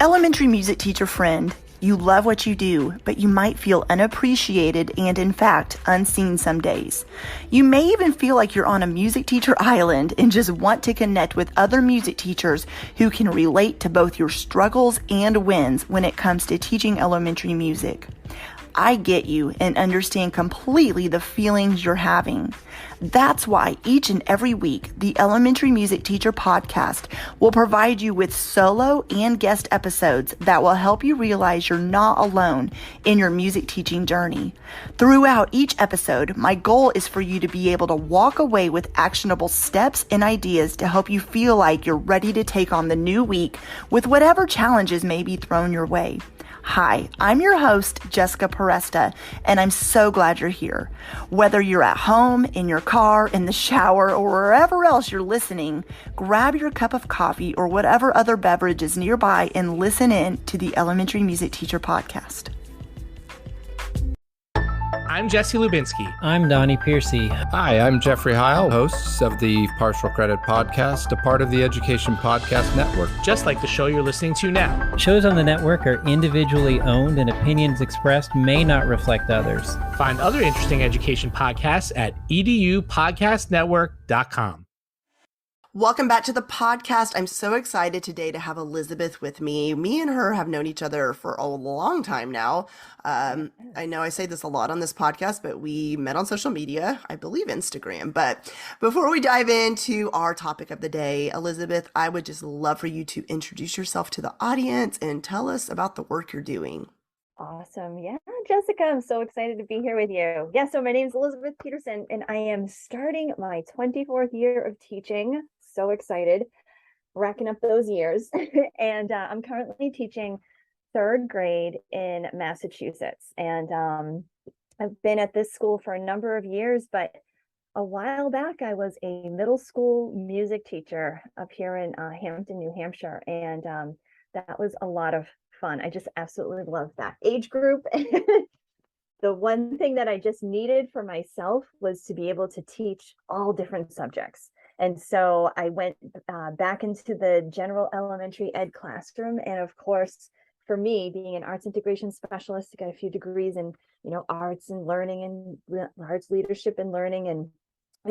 Elementary music teacher friend, you love what you do, but you might feel unappreciated and, in fact, unseen some days. You may even feel like you're on a music teacher island and just want to connect with other music teachers who can relate to both your struggles and wins when it comes to teaching elementary music. I get you and understand completely the feelings you're having. That's why each and every week, the Elementary Music Teacher Podcast will provide you with solo and guest episodes that will help you realize you're not alone in your music teaching journey. Throughout each episode, my goal is for you to be able to walk away with actionable steps and ideas to help you feel like you're ready to take on the new week with whatever challenges may be thrown your way. Hi, I'm your host, Jessica Peresta, and I'm so glad you're here. Whether you're at home, in your car, in the shower, or wherever else you're listening, grab your cup of coffee or whatever other beverage is nearby and listen in to the Elementary Music Teacher Podcast. I'm Jesse Lubinsky. I'm Donnie Piercy. Hi, I'm Jeffrey Heil, hosts of the Partial Credit Podcast, a part of the Education Podcast Network. Just like the show you're listening to now. Shows on the network are individually owned and opinions expressed may not reflect others. Find other interesting education podcasts at edupodcastnetwork.com. Welcome back to the podcast. I'm so excited today to have Elizabeth with me. Me and her have known each other for a long time now. I know I say this a lot on this podcast, but we met on social media, I believe Instagram. But before we dive into our topic of the day, Elizabeth, I would just love for you to introduce yourself to the audience and tell us about the work you're doing. Awesome. Yeah, Jessica, I'm so excited to be here with you. Yeah, so my name is Elizabeth Peterson, and I am starting my 24th year of teaching. So excited, racking up those years. And I'm currently teaching third grade in Massachusetts. And I've been at this school for a number of years, but a while back, I was a middle school music teacher up here in Hampton, New Hampshire. And that was a lot of fun. I just absolutely love that age group. The one thing that I just needed for myself was to be able to teach all different subjects. And so I went back into the general elementary ed classroom. And of course, for me, being an arts integration specialist, I got a few degrees in, arts and learning and arts leadership and learning and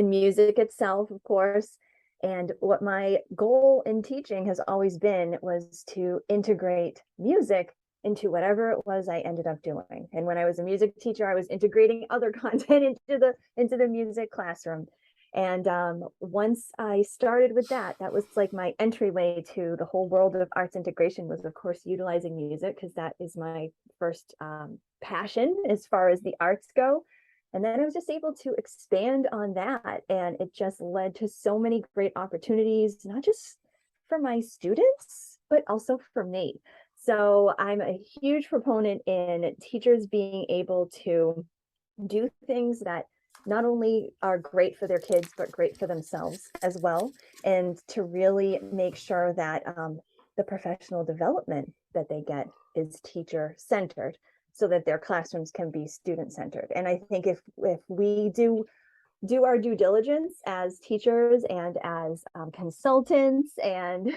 music itself, of course. And what my goal in teaching has always been was to integrate music into whatever it was I ended up doing. And when I was a music teacher, I was integrating other content into the music classroom. And once I started with that was like my entryway to the whole world of arts integration was, of course, utilizing music, because that is my first passion as far as the arts go. And then I was just able to expand on that. And it just led to so many great opportunities, not just for my students, but also for me. So I'm a huge proponent in teachers being able to do things that not only are great for their kids, but great for themselves as well. And to really make sure that the professional development that they get is teacher centered, so that their classrooms can be student centered. And I think if we do our due diligence as teachers and as consultants and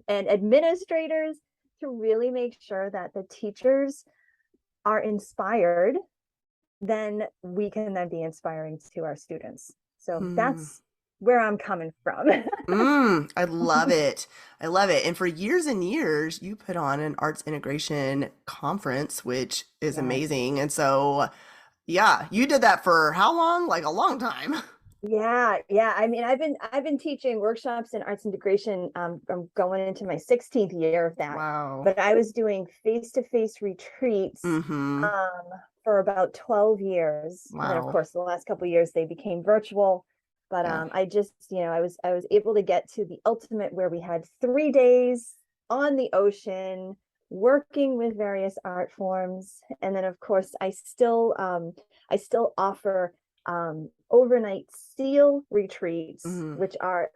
and administrators to really make sure that the teachers are inspired, then we can then be inspiring to our students. So that's where I'm coming from. I love it. I love it. And for years and years, you put on an arts integration conference, which is amazing. And so, yeah, you did that for how long? Like a long time. Yeah. I mean, I've been teaching workshops in arts integration. I'm going into my 16th year of that. Wow. But I was doing face-to-face retreats for about 12 years. Wow. And then, of course, the last couple of years they became virtual. But I just, I was able to get to the ultimate where we had 3 days on the ocean, working with various art forms. And then, of course, I still offer overnight SEAL retreats, which are,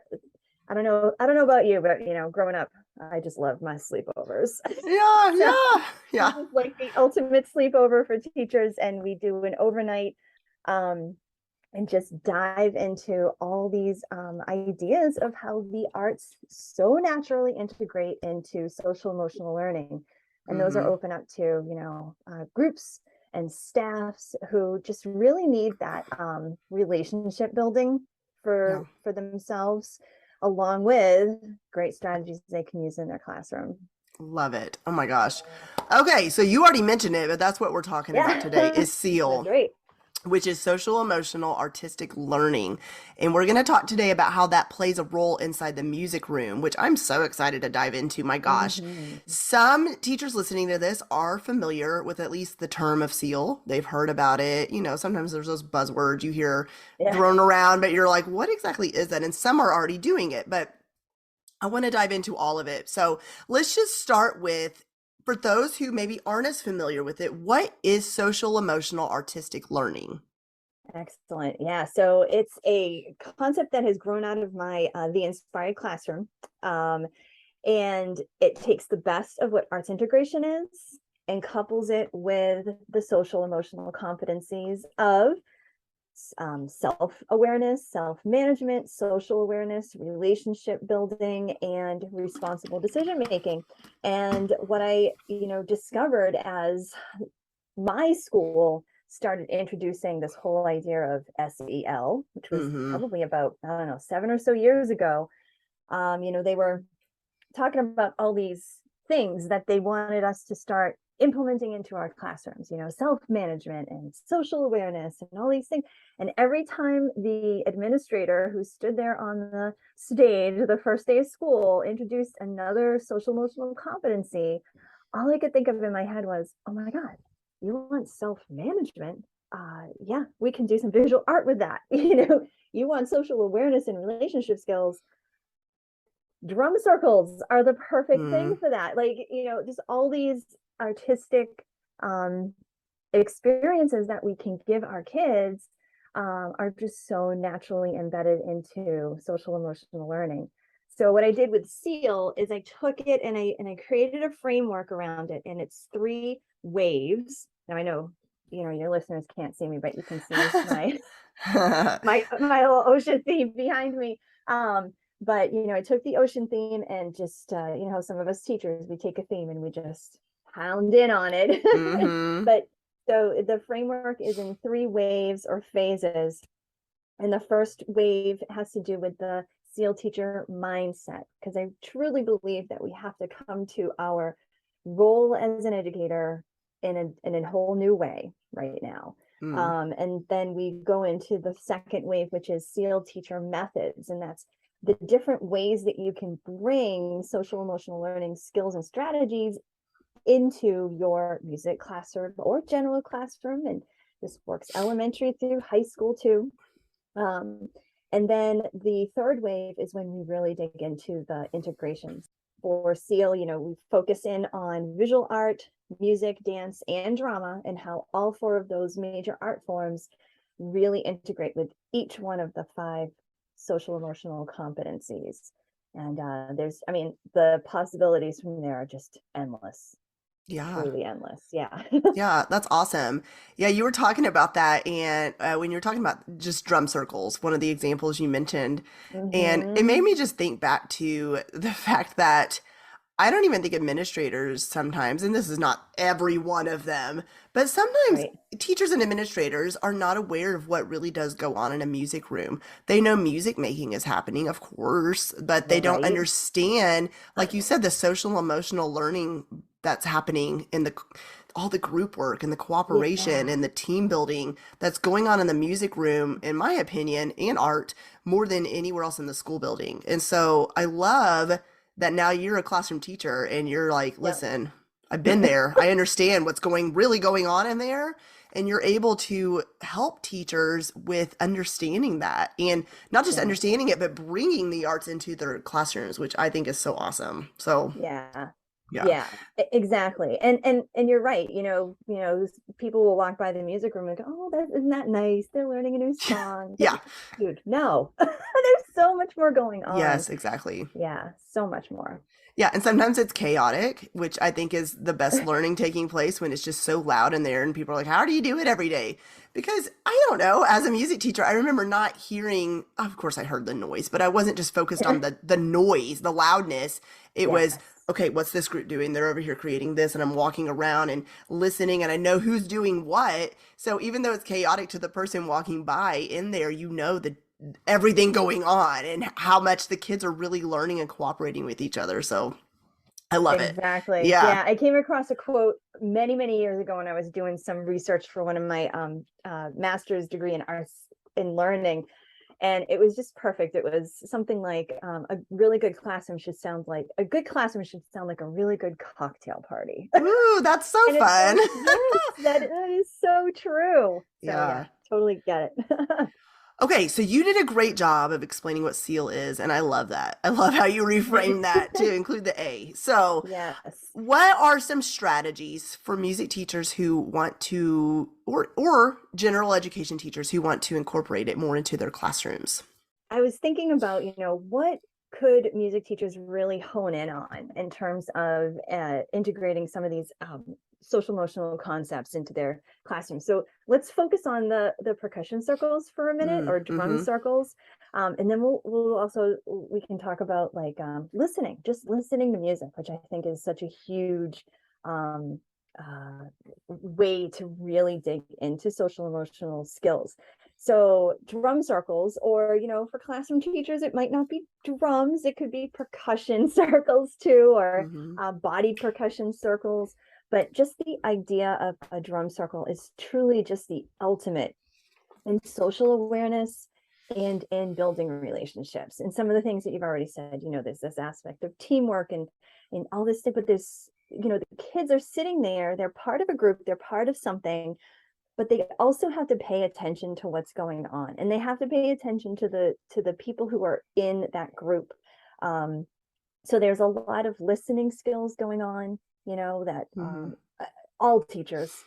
I don't know about you, but growing up, I just love my sleepovers. Yeah. This is like the ultimate sleepover for teachers, and we do an overnight and just dive into all these ideas of how the arts so naturally integrate into social emotional learning. And those are open up to, groups and staffs who just really need that relationship building for themselves, along with great strategies they can use in their classroom. Love it. Oh my gosh. Okay, so you already mentioned it, but that's what we're talking about today is SEAL. That's right. Which is social emotional artistic learning. And we're going to talk today about how that plays a role inside the music room, which I'm so excited to dive into. My gosh. Some teachers listening to this are familiar with at least the term of SEAL. They've heard about it. Sometimes there's those buzzwords you hear thrown around, but you're like, what exactly is that? And some are already doing it, but I want to dive into all of it. So let's just start with, for those who maybe aren't as familiar with it, what is social emotional artistic learning? Excellent. Yeah. So it's a concept that has grown out of my the Inspired Classroom. And it takes the best of what arts integration is and couples it with the social emotional competencies of self-awareness, self-management, social awareness, relationship building, and responsible decision making. And what I, discovered as my school started introducing this whole idea of SEL, which was probably about, 7 or so years ago. They were talking about all these things that they wanted us to start implementing into our classrooms, self-management and social awareness and all these things. And every time the administrator who stood there on the stage the first day of school introduced another social emotional competency, all I could think of in my head was, oh my God, you want self-management? Yeah, we can do some visual art with that. You want social awareness and relationship skills. Drum circles are the perfect thing for that. Just all these artistic experiences that we can give our kids are just so naturally embedded into social emotional learning. So what I did with SEAL is I took it and I created a framework around it, and it's 3 waves. Now I know, your listeners can't see me, but you can see my little ocean theme behind me. But I took the ocean theme and just how some of us teachers, we take a theme and we just pound in on it. But so the framework is in 3 waves or phases. And the first wave has to do with the SEAL teacher mindset, because I truly believe that we have to come to our role as an educator in a whole new way right now. And then we go into the second wave, which is SEAL teacher methods. And that's the different ways that you can bring social emotional learning skills and strategies into your music classroom or general classroom. And this works elementary through high school too. And then the third wave is when we really dig into the integrations. For SEAL, we focus in on visual art, music, dance, and drama, and how all 4 of those major art forms really integrate with each one of the 5 social emotional competencies. And the possibilities from there are just endless. Truly endless. Yeah. Yeah, that's awesome. Yeah, you were talking about that, and when you were talking about just drum circles, one of the examples you mentioned, and it made me just think back to the fact that I don't even think administrators sometimes, and this is not every one of them, but sometimes teachers and administrators are not aware of what really does go on in a music room. They know music making is happening, of course, but they don't understand, like you said, the social emotional learning that's happening in all the group work and the cooperation and the team building that's going on in the music room, in my opinion, and art more than anywhere else in the school building. And so I love that now you're a classroom teacher and you're like, listen, I've been there. I understand what's really going on in there. And you're able to help teachers with understanding that, and not just understanding it, but bringing the arts into their classrooms, which I think is so awesome. So yeah, exactly. And you're right. People will walk by the music room and go, oh, isn't that nice? They're learning a new song. Yeah. Dude, no, there's so much more going on. Yes, exactly. Yeah, so much more. Yeah, and sometimes it's chaotic, which I think is the best learning taking place when it's just so loud in there and people are like, how do you do it every day? Because I don't know, as a music teacher, I remember not hearing, of course I heard the noise, but I wasn't just focused on the noise, the loudness. It was, okay, what's this group doing? They're over here creating this, and I'm walking around and listening, and I know who's doing what. So even though it's chaotic to the person walking by in there, you know the everything going on and how much the kids are really learning and cooperating with each other. So I love it. Exactly. Yeah. Yeah. I came across a quote many, many years ago when I was doing some research for one of my master's degree in arts and learning. And it was just perfect. It was something like a really good classroom should sound like a really good cocktail party. Ooh, that's so fun. Yes, that is so true. So Yeah. totally get it. Okay, so you did a great job of explaining what SEAL is, and I love that. I love how you reframe that to include the A. So, Yes. what are some strategies for music teachers who want to, or general education teachers who want to incorporate it more into their classrooms? I was thinking about, what could music teachers really hone in on in terms of integrating some of these social emotional concepts into their classroom. So let's focus on the percussion circles for a minute, or drum circles, and then we can talk about like listening to music, which I think is such a huge way to really dig into social emotional skills. So drum circles, or, for classroom teachers, it might not be drums, it could be percussion circles too, or body percussion circles. But just the idea of a drum circle is truly just the ultimate in social awareness and in building relationships. And some of the things that you've already said, there's this aspect of teamwork and all this stuff, but there's, the kids are sitting there, they're part of a group, they're part of something, but they also have to pay attention to what's going on, and they have to pay attention to the people who are in that group. So there's a lot of listening skills going on, that all teachers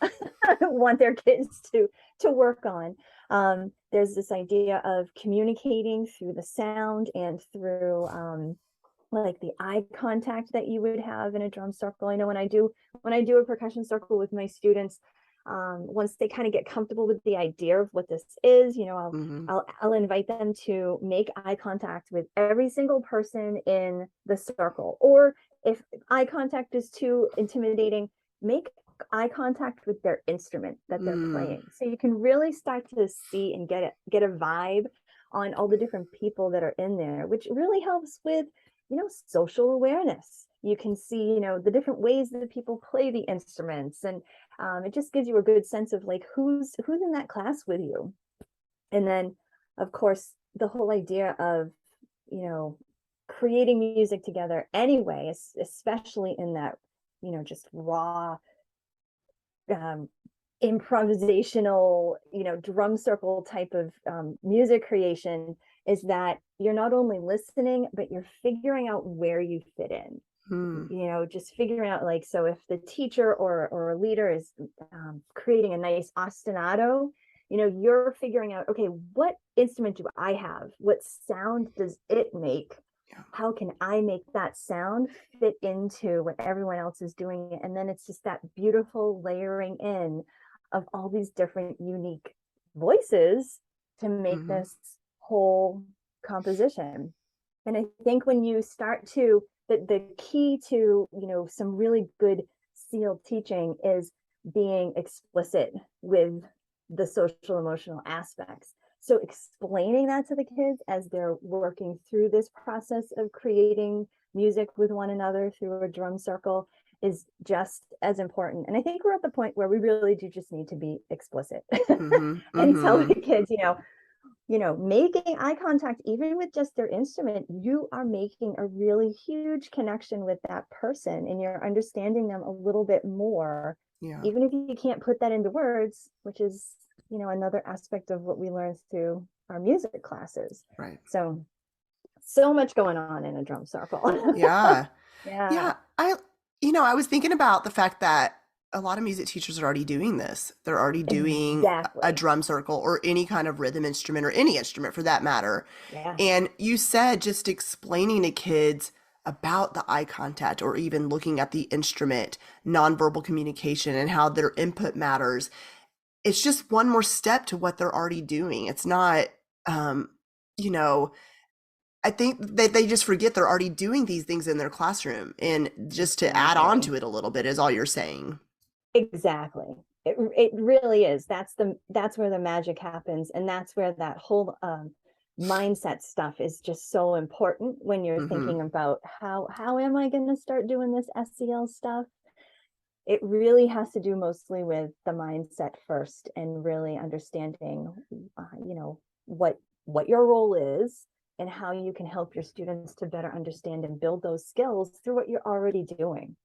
want their kids to work on. There's this idea of communicating through the sound and through like the eye contact that you would have in a drum circle. I know when I do a percussion circle with my students, once they kind of get comfortable with the idea of what this is, I'll invite them to make eye contact with every single person in the circle. Or if eye contact is too intimidating, make eye contact with their instrument that they're playing. So you can really start to see and get a vibe on all the different people that are in there, which really helps with, social awareness. You can see, the different ways that people play the instruments, and it just gives you a good sense of like who's in that class with you. And then, of course, the whole idea of, creating music together anyway, especially in that, just raw improvisational, drum circle type of music creation, is that you're not only listening, but you're figuring out where you fit in. Just figuring out, like, so if the teacher or a leader is creating a nice ostinato, you're figuring out, okay, what instrument do I have? What sound does it make? How can I make that sound fit into what everyone else is doing? And then it's just that beautiful layering in of all these different unique voices to make this whole composition. And I think when you start to, the key to, some really good SEAL teaching is being explicit with the social emotional aspects. So explaining that to the kids as they're working through this process of creating music with one another through a drum circle is just as important. And I think we're at the point where we really do just need to be explicit and tell the kids, making eye contact, even with just their instrument, you are making a really huge connection with that person, and you're understanding them a little bit more, even if you can't put that into words, which is, another aspect of what we learn through our music classes. Right. So much going on in a drum circle. Yeah. Yeah. I was thinking about the fact that a lot of music teachers are already doing this. They're already doing a Exactly. drum circle or any kind of rhythm instrument or any instrument for that matter. Yeah. And you said just explaining to kids about the eye contact or even looking at the instrument, nonverbal communication, and how their input matters. It's just one more step to what they're already doing. It's not, you know, I think that they just forget they're already doing these things in their classroom. And just to add on Exactly. to it a little bit is all you're saying. Exactly. It really is. That's where the magic happens, and that's where that whole mindset stuff is just so important when you're Mm-hmm. thinking about how am I going to start doing this SEL stuff. It really has to do mostly with the mindset first, and really understanding, what your role is and how you can help your students to better understand and build those skills through what you're already doing.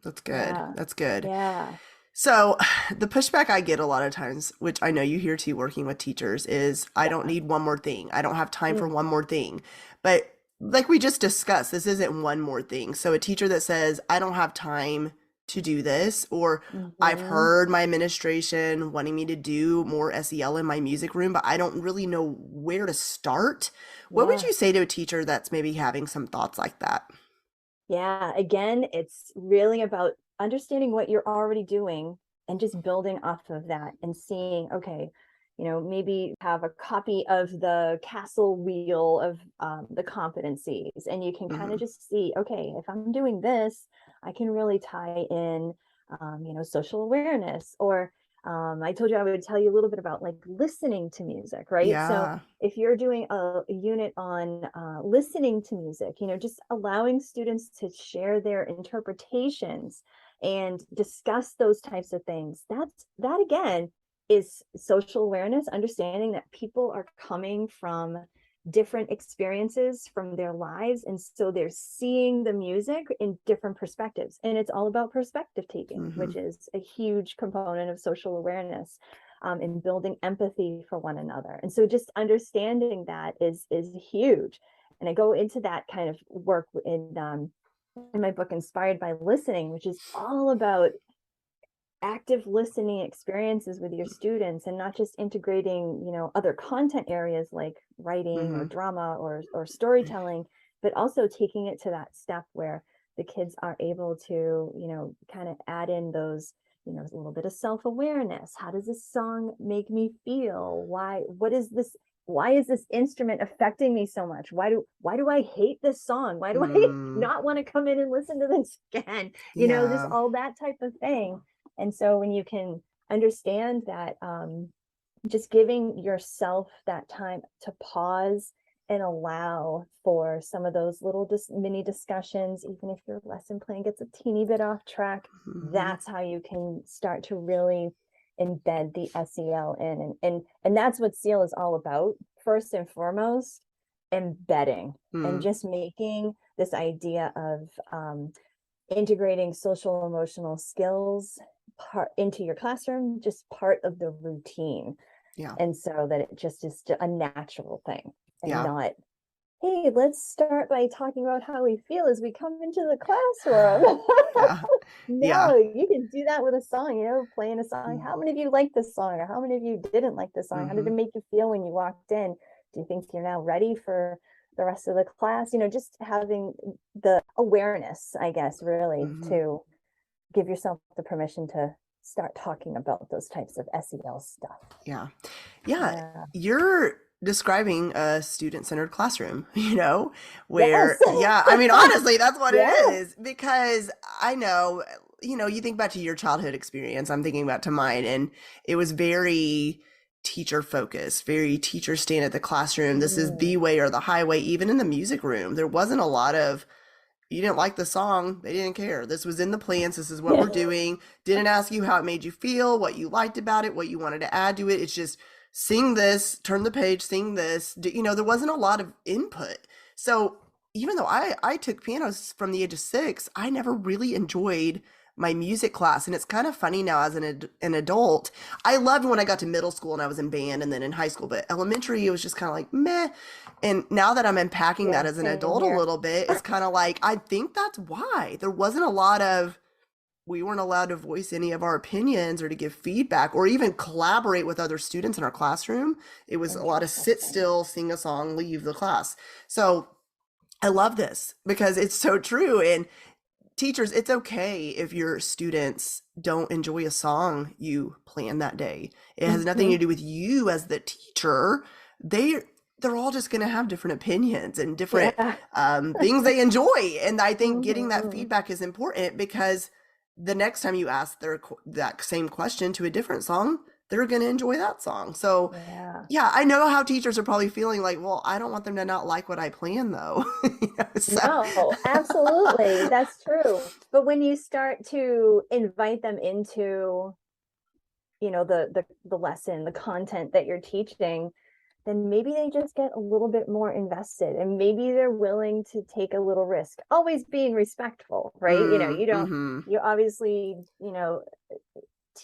That's good. Yeah. That's good. Yeah. So the pushback I get a lot of times, which I know you hear too working with teachers, is I don't Yeah. need one more thing. I don't have time for one Mhm. more thing. But like we just discussed, this isn't one more thing. So a teacher that says, I don't have time to do this, or I've Mhm. heard my administration wanting me to do more SEL in my music room, but I don't really know where to start. What would Yeah. you say to a teacher that's maybe having some thoughts like that? Yeah. Again, it's really about understanding what you're already doing and just building off of that and seeing, okay, maybe have a copy of the castle wheel of the competencies, and you can kind of Hmm. just see, okay, if I'm doing this, I can really tie in, social awareness, or I told you I would tell you a little bit about like listening to music, right? So Yeah. if you're doing a unit on listening to music, just allowing students to share their interpretations and discuss those types of things, that again is social awareness, understanding that people are coming from different experiences from their lives, and so they're seeing the music in different perspectives, and it's all about perspective taking, Hmm. which is a huge component of social awareness, and building empathy for one another. And so just understanding that is huge. And I go into that kind of work in my book Inspired by Listening, which is all about active listening experiences with your students, and not just integrating, other content areas like writing or Hmm. drama or storytelling, but also taking it to that step where the kids are able to, kind of add in those, a little bit of self-awareness. How does this song make me feel? Why is this instrument affecting me so much? Why do I hate this song? Why do I Mm. not want to come in and listen to this again? This Yeah. all that type of thing. And so when you can understand that, just giving yourself that time to pause and allow for some of those little mini discussions, even if your lesson plan gets a teeny bit off track, Hmm. that's how you can start to really embed the SEL in. And that's what SEAL is all about. First and foremost, embedding, and Mm. just making this idea of, integrating social emotional skills part into your classroom, just part of the routine. Yeah. And so that it just is a natural thing, and Yeah. not, hey, let's start by talking about how we feel as we come into the classroom. Yeah. Yeah. No, you can do that with a song, playing a song. Mm. How many of you like this song? Or how many of you didn't like this song? How did Hmm. it make you feel when you walked in? Do you think you're now ready for the rest of the class? Just having the awareness, I guess, really, Hmm. to give yourself the permission to start talking about those types of SEL stuff. Yeah. Yeah. Yeah. You're describing a student-centered classroom, Yes. where, yeah, I mean, honestly, that's what it Yeah. is. Because I know, you think back to your childhood experience, I'm thinking back to mine, and it was very teacher focused, very teacher stand at the classroom. This is Mm. the way or the highway. Even in the music room, there wasn't a lot of, you didn't like the song, they didn't care. This was in the plans. This is what Yeah. we're doing. Didn't ask you how it made you feel, what you liked about it, what you wanted to add to it. It's just sing this, turn the page, sing this. There wasn't a lot of input. So even though I took pianos from the age of 6, I never really enjoyed my music class. And it's kind of funny now as an adult. I loved when I got to middle school and I was in band, and then in high school, but elementary, it was just kind of like meh. And now that I'm unpacking that Yeah, as an same adult a here. little bit, it's kind of like, I think that's why there wasn't a lot of we weren't allowed to voice any of our opinions or to give feedback or even collaborate with other students in our classroom. It was a lot of sit still, sing a song, leave the class. So I love this because it's so true. And teachers, it's okay if your students don't enjoy a song you plan that day. It has nothing to do with you as the teacher. They're all just going to have different opinions and different things they enjoy. And I think getting that feedback is important because the next time you ask that same question to a different song, they're going to enjoy that song. So yeah, I know how teachers are probably feeling like, well, I don't want them to not like what I plan though. No, absolutely. That's true. But when you start to invite them into, the lesson, the content that you're teaching, then maybe they just get a little bit more invested and maybe they're willing to take a little risk, always being respectful, right? You obviously,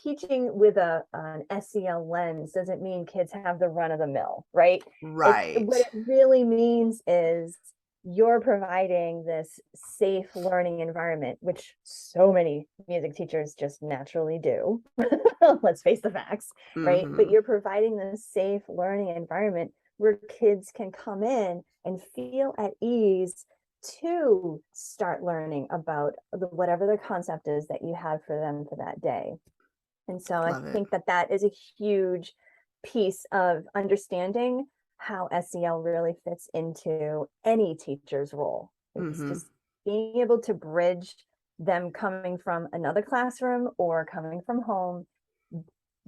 teaching with an SEL lens doesn't mean kids have the run of the mill, right? Right. What it really means is you're providing this safe learning environment, which so many music teachers just naturally do. Let's face the facts, right? But you're providing this safe learning environment where kids can come in and feel at ease to start learning about whatever the concept is that you have for them for that day. And so I think that is a huge piece of understanding how SEL really fits into any teacher's role. It's just being able to bridge them coming from another classroom or coming from home,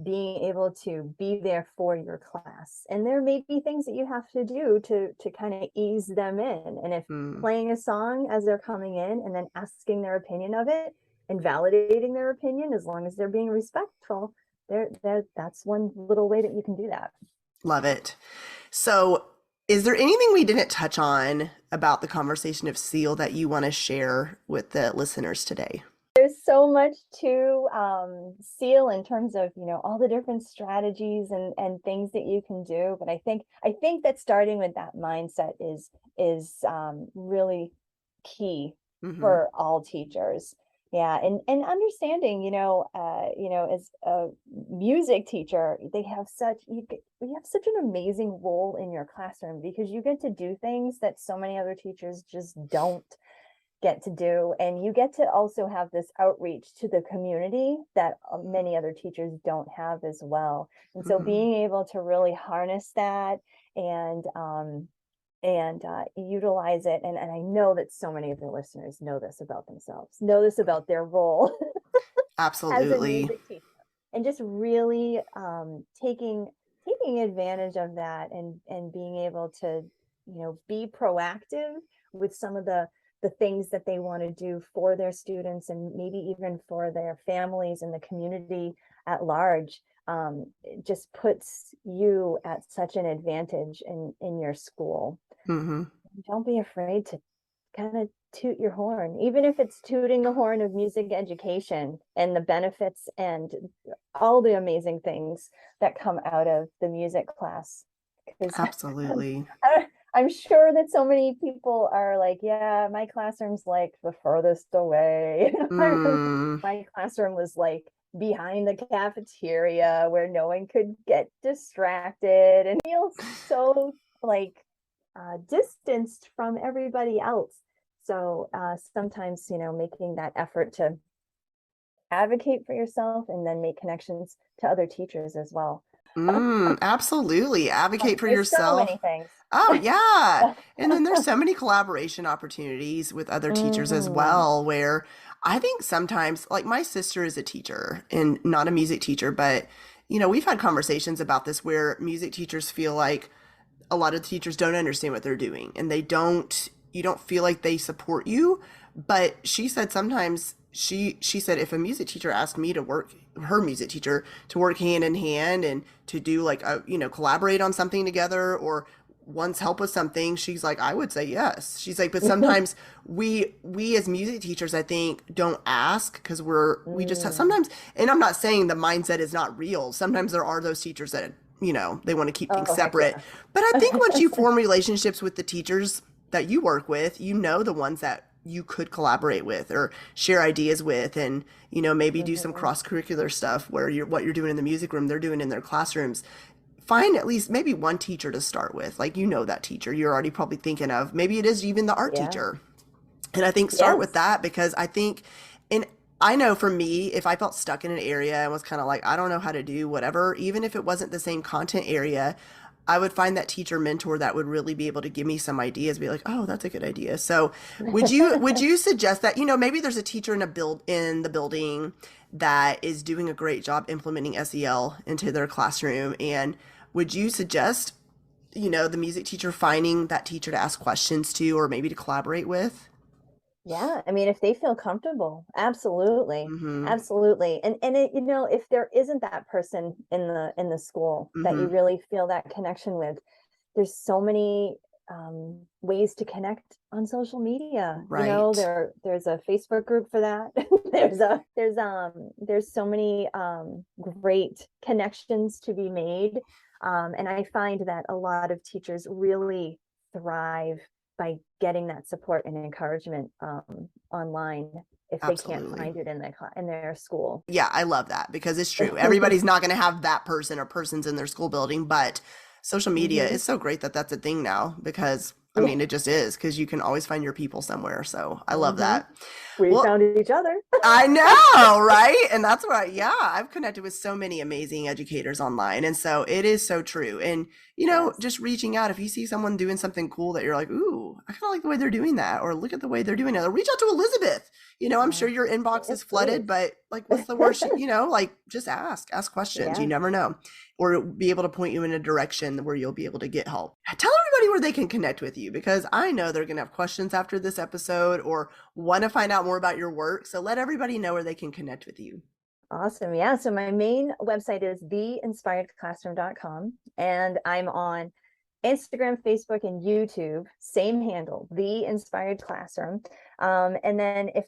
being able to be there for your class. And there may be things that you have to do to kind of ease them in. And if playing a song as they're coming in and then asking their opinion of it and validating their opinion, as long as they're being respectful, that's one little way that you can do that. Love it. So is there anything we didn't touch on about the conversation of SEAL that you want to share with the listeners today? There's so much to SEAL in terms of, all the different strategies and things that you can do. But I think that starting with that mindset is really key for all teachers. Yeah, and understanding, as a music teacher, you have such an amazing role in your classroom because you get to do things that so many other teachers just don't get to do, and you get to also have this outreach to the community that many other teachers don't have as well. And so being able to really harness that and utilize it. And I know that so many of the listeners know this about themselves, know this about their role Absolutely. as a music teacher, and just really taking advantage of that and being able to, be proactive with some of the things that they want to do for their students and maybe even for their families and the community at large. It just puts you at such an advantage in your school. Don't be afraid to kind of toot your horn, even if it's tooting the horn of music education and the benefits and all the amazing things that come out of the music class. Absolutely. I'm sure that so many people are like, yeah, my classroom's like the furthest away. My classroom was like behind the cafeteria where no one could get distracted and feel so like distanced from everybody else. So sometimes, making that effort to advocate for yourself and then make connections to other teachers as well. Absolutely. Advocate for yourself. So many things. Oh, yeah. And then there's so many collaboration opportunities with other teachers as well, where I think sometimes, like my sister is a teacher and not a music teacher, but, we've had conversations about this where music teachers feel like a lot of teachers don't understand what they're doing and you don't feel like they support you. But she said sometimes she said if a music teacher asked me to work, her music teacher, to work hand in hand and to do like collaborate on something together or wants help with something, she's like, I would say yes. She's like, but sometimes we as music teachers, I think, don't ask because we just have sometimes, and I'm not saying the mindset is not real. Sometimes there are those teachers that, they want to keep things separate. But I think once you form relationships with the teachers that you work with, the ones that you could collaborate with or share ideas with, and, you know, maybe do some cross-curricular stuff where what you're doing in the music room, they're doing in their classrooms. Find at least maybe one teacher to start with. Like, you know, that teacher you're already probably thinking of. Maybe it is even the art teacher. And I think start with that, because I think, and I know for me, if I felt stuck in an area and was kind of like, I don't know how to do whatever, even if it wasn't the same content area, I would find that teacher mentor that would really be able to give me some ideas, be like, oh, that's a good idea. So would you suggest that, you know, maybe there's a teacher in the building that is doing a great job implementing SEL into their classroom, and would you suggest, you know, the music teacher finding that teacher to ask questions to, or maybe to collaborate with? Yeah, I mean, if they feel comfortable, absolutely, Mm-hmm. absolutely. And it, you know, if there isn't that person in the school that you Mm-hmm. really feel that connection with, there's so many ways to connect on social media. You know, Right. there's a Facebook group for that. There's so many great connections to be made. And I find that a lot of teachers really thrive by getting that support and encouragement online if they can't Absolutely. find it in their school. Yeah, I love that, because it's true. Everybody's not going to have that person or persons in their school building, but social media is so great that that's a thing now, because I mean, it just is, because you can always find your people somewhere. So I love that. We Well, found each other. I know, right? And that's why, yeah, I've connected with so many amazing educators online. And so it is so true. And, you know, Yes. just reaching out, if you see someone doing something cool that you're like, ooh, I kind of like the way they're doing that, or look at the way they're doing it, or reach out to Elizabeth. You know, I'm sure your inbox is Yes, flooded, please. but like, what's the worst, you know, like, just ask questions. Yeah. You never know. Or be able to point you in a direction where you'll be able to get help. Tell everybody where they can connect with you, because I know they're going to have questions after this episode or want to find out more about your work. So let everybody know where they can connect with you. Awesome. Yeah. So my main website is theinspiredclassroom.com, and I'm on Instagram, Facebook, and YouTube, same handle, The Inspired Classroom. And then if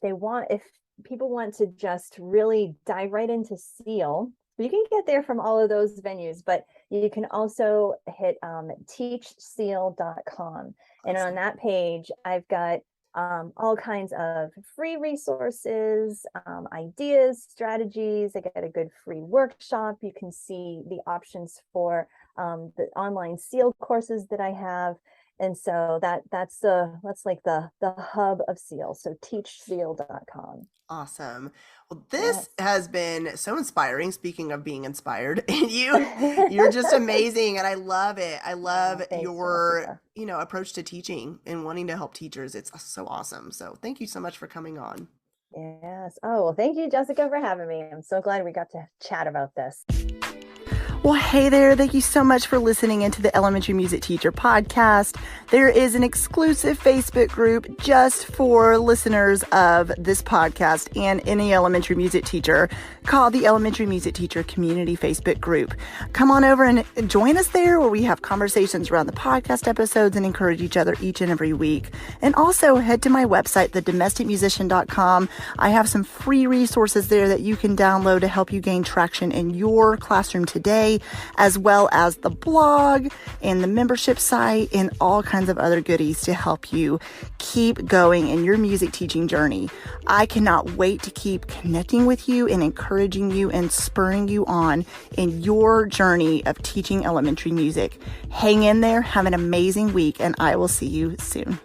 people want to just really dive right into SEAL, you can get there from all of those venues, but you can also hit teachseal.com. And on that page, I've got all kinds of free resources, ideas, strategies. I get a good free workshop. You can see the options for the online SEAL courses that I have. And so that's like the hub of SEAL. So teachseal.com. Awesome. Well, this has been so inspiring. Speaking of being inspired, and you're just amazing, and I love it. I love your, Jessica. you know, approach to teaching and wanting to help teachers. It's so awesome. So thank you so much for coming on. Yes. Oh, well, thank you, Jessica, for having me. I'm so glad we got to chat about this. Well, hey there. Thank you so much for listening into the Elementary Music Teacher podcast. There is an exclusive Facebook group just for listeners of this podcast and any elementary music teacher called the Elementary Music Teacher Community Facebook group. Come on over and join us there, where we have conversations around the podcast episodes and encourage each other each and every week. And also head to my website, thedomesticmusician.com. I have some free resources there that you can download to help you gain traction in your classroom today, as well as the blog and the membership site and all kinds of other goodies to help you keep going in your music teaching journey. I cannot wait to keep connecting with you and encouraging you and spurring you on in your journey of teaching elementary music. Hang in there, have an amazing week, and I will see you soon.